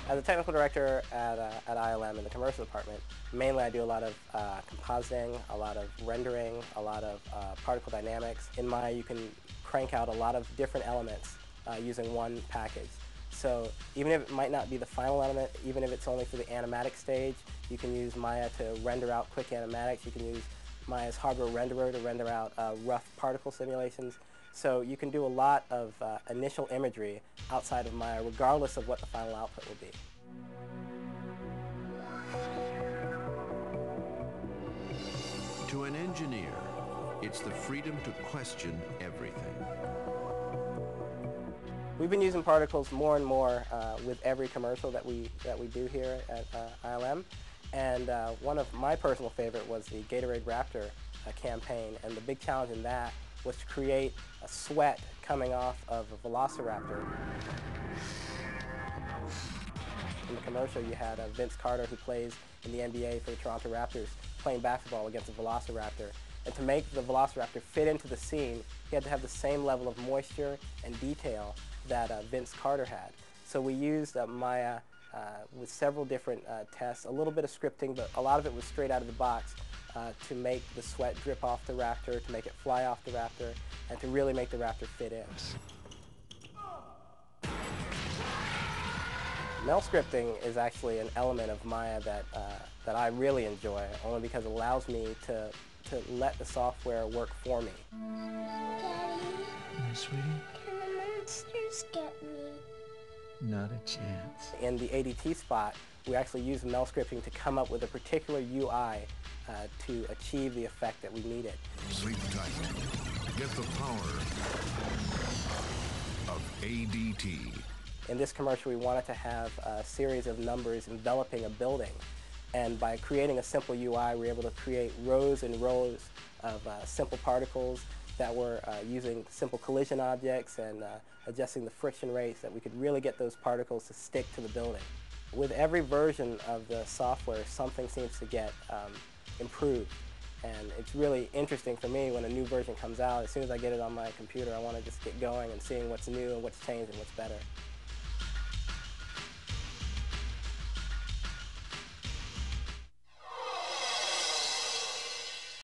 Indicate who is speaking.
Speaker 1: As a technical director at ILM in the commercial department, mainly I do a lot of compositing, a lot of rendering, a lot of particle dynamics. In Maya you can crank out a lot of different elements using one package. So even if it might not be the final element, even if it's only for the animatic stage, you can use Maya to render out quick animatics. You can use Maya's hardware renderer to render out rough particle simulations. So you can do a lot of initial imagery outside of Maya, regardless of what the final output will be.
Speaker 2: To an engineer, it's the freedom to question everything.
Speaker 1: We've been using particles more and more with every commercial that we do here at ILM. And one of my personal favorite was the Gatorade Raptor campaign. And the big challenge in that was to create a sweat coming off of a Velociraptor. In the commercial, you had Vince Carter, who plays in the NBA for the Toronto Raptors, playing basketball against a Velociraptor. And to make the Velociraptor fit into the scene, he had to have the same level of moisture and detail that Vince Carter had. So we used Maya with several different tests, a little bit of scripting, but a lot of it was straight out of the box to make the sweat drip off the Raptor, to make it fly off the Raptor, and to really make the Raptor fit in. Mel scripting is actually an element of Maya that I really enjoy, only because it allows me to let the software work for me.
Speaker 3: Daddy.
Speaker 4: Yeah, sweetie?
Speaker 3: Can the monsters get me?
Speaker 4: Not a chance.
Speaker 1: In the ADT spot, we actually used Mel scripting to come up with a particular UI to achieve the effect that we needed.
Speaker 5: Sleep tight. Get the power of ADT.
Speaker 1: In this commercial, we wanted to have a series of numbers enveloping a building. And by creating a simple UI, we were able to create rows and rows of simple particles that were using simple collision objects and adjusting the friction rates, that we could really get those particles to stick to the building. With every version of the software, something seems to get improved. And it's really interesting for me when a new version comes out. As soon as I get it on my computer, I want to just get going and seeing what's new and what's changed and what's better.